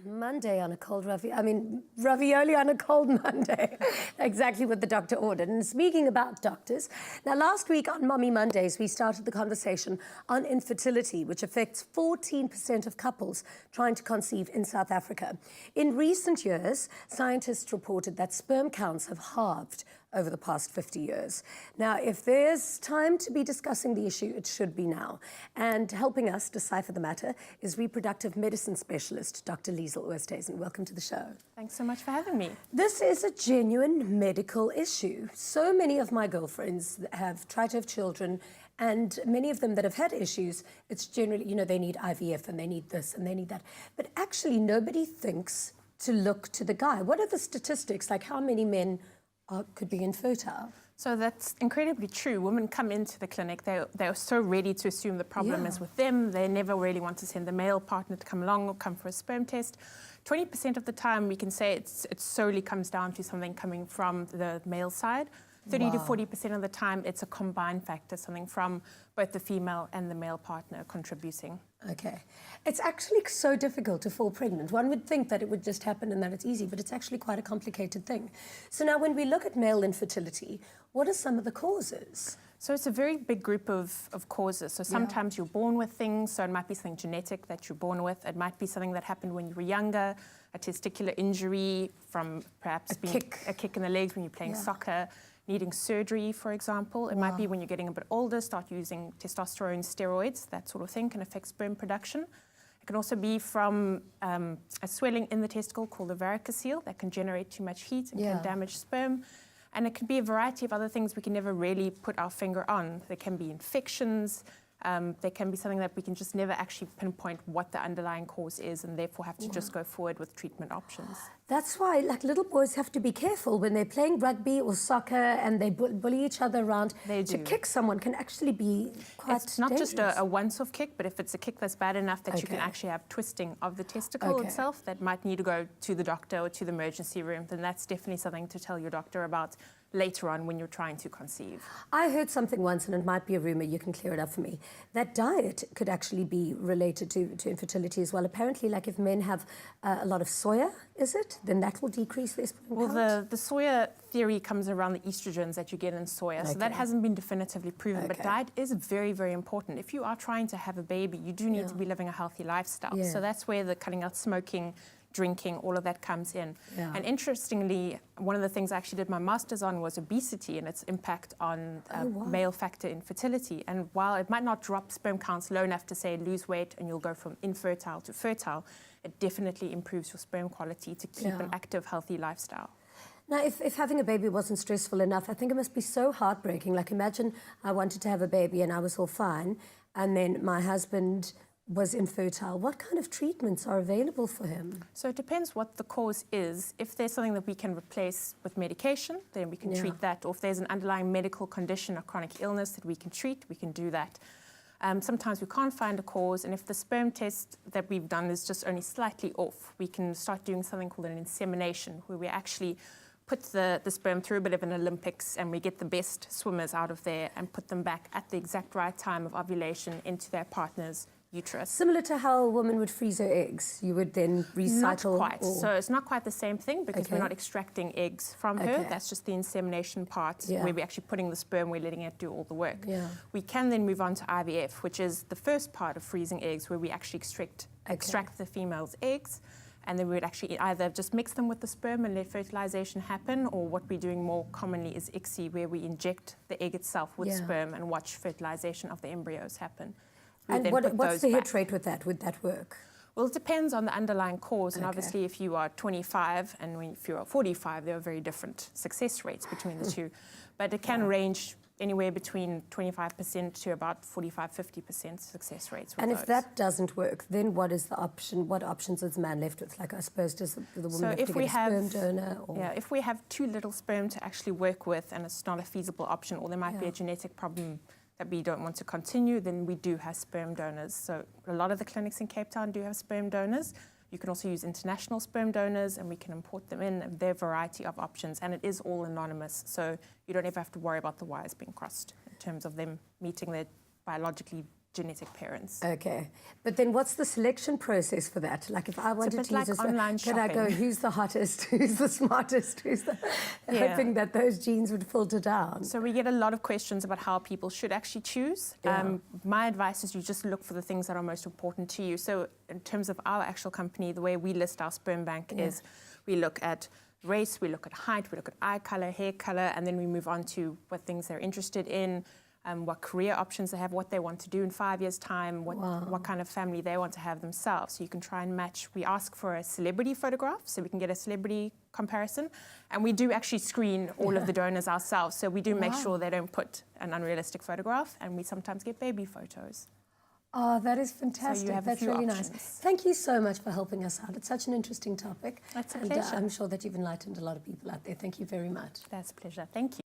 Monday on a cold ravioli on a cold Monday. Exactly what the doctor ordered. And speaking about doctors, now last week on Mommy Mondays, we started the conversation on infertility, which affects 14% of couples trying to conceive in South Africa. In recent years, scientists reported that sperm counts have halved over the past 50 years. Now, if there's time to be discussing the issue, it should be now. And helping us decipher the matter is reproductive medicine specialist, Dr. Lizle Oosthuizen. Welcome to the show. Thanks so much for having me. This is a genuine medical issue. So many of my girlfriends have tried to have children, and many of them that have had issues, it's generally, you know, they need IVF and they need this and they need that. But actually, nobody thinks to look to the guy. What are the statistics, like how many men could be infertile? So that's incredibly true. Women come into the clinic, they're so ready to assume the problem is with them. They never really want to send the male partner to come along or come for a sperm test. 20% of the time we can say it solely comes down to something coming from the male side. 30 to 40% of the time, it's a combined factor, something from both the female and the male partner contributing. Okay. It's actually so difficult to fall pregnant. One would think that it would just happen and that it's easy, but it's actually quite a complicated thing. So now when we look at male infertility, what are some of the causes? So it's a very big group of causes. So sometimes you're born with things, so it might be something genetic that you're born with. It might be something that happened when you were younger, a testicular injury from perhaps a kick in the legs when you're playing soccer. Needing surgery, for example. It might be when you're getting a bit older, start using testosterone, steroids, that sort of thing can affect sperm production. It can also be from a swelling in the testicle called the varicocele that can generate too much heat and can damage sperm. And it can be a variety of other things we can never really put our finger on. There can be infections. There can be something that we can just never actually pinpoint what the underlying cause is, and therefore have to just go forward with treatment options. That's why, like, little boys have to be careful when they're playing rugby or soccer and they bully each other around. To kick someone can actually be quite It's not dangerous. just a once-off kick, but if it's a kick that's bad enough that you can actually have twisting of the testicle itself, that might need to go to the doctor or to the emergency room, then that's definitely something to tell your doctor about later on when you're trying to conceive. I heard something once, and it might be a rumor, you can clear it up for me, that diet could actually be related to infertility as well. Apparently, like if men have a lot of soya, is it? Then that will decrease their sperm count? Well, the soya theory comes around the estrogens that you get in soya, so that hasn't been definitively proven, but diet is very, very important. If you are trying to have a baby, you do need to be living a healthy lifestyle. So that's where the cutting out smoking, drinking, all of that comes in. And interestingly, one of the things I actually did my master's on was obesity and its impact on male factor infertility. And while it might not drop sperm counts low enough to say lose weight and you'll go from infertile to fertile, it definitely improves your sperm quality to keep an active, healthy lifestyle. Now, if having a baby wasn't stressful enough, I think it must be so heartbreaking. Like, imagine I wanted to have a baby and I was all fine, and then my husband was infertile. What kind of treatments are available for him? So it depends what the cause is. If there's something that we can replace with medication, then we can treat that. Or if there's an underlying medical condition or chronic illness that we can treat, we can do that. Sometimes we can't find a cause, and if the sperm test that we've done is just only slightly off, we can start doing something called an insemination, where we actually put the sperm through a bit of an Olympics and we get the best swimmers out of there and put them back at the exact right time of ovulation into their partner's uterus. Similar to how a woman would freeze her eggs, you would then recycle? Not quite. So it's not quite the same thing because we're not extracting eggs from her. That's just the insemination part where we're actually putting the sperm, we're letting it do all the work. We can then move on to IVF, which is the first part of freezing eggs, where we actually extract the female's eggs, and then we would actually either just mix them with the sperm and let fertilization happen, or what we're doing more commonly is ICSI, where we inject the egg itself with sperm and watch fertilization of the embryos happen. And what's the hit rate with that? Would that work? Well, it depends on the underlying cause. And obviously, if you are 25 and if you are 45, there are very different success rates between the two. But it can range anywhere between 25% to about 45–50% success rates. And if that doesn't work, then what is the option? What options is the man left with? Like, I suppose, does the woman have to get a sperm donor? Or? Yeah, if we have too little sperm to actually work with and it's not a feasible option, or there might be a genetic problem that we don't want to continue, then we do have sperm donors. So a lot of the clinics in Cape Town do have sperm donors. You can also use international sperm donors, and we can import them in. There are a variety of options, and it is all anonymous, so you don't ever have to worry about the wires being crossed in terms of them meeting their biologically genetic parents. Okay. But then what's the selection process for that? Like if I wanted to use this, online could I go, shopping. who's the hottest, who's the smartest, hoping that those genes would filter down? So we get a lot of questions about how people should actually choose. Yeah. My advice is you just look for the things that are most important to you. So in terms of our actual company, the way we list our sperm bank is we look at race, we look at height, we look at eye color, hair color, and then we move on to what things they're interested in, what career options they have, what they want to do in 5 years' time, what kind of family they want to have themselves. So you can try and match. We ask for a celebrity photograph so we can get a celebrity comparison. And we do actually screen all of the donors ourselves. So we do make sure they don't put an unrealistic photograph, and we sometimes get baby photos. Oh, that is fantastic. So you have That's a few really options. nice. Thank you so much for helping us out. It's such an interesting topic. That's a and pleasure. I'm sure that you've enlightened a lot of people out there. Thank you very much. That's a pleasure. Thank you.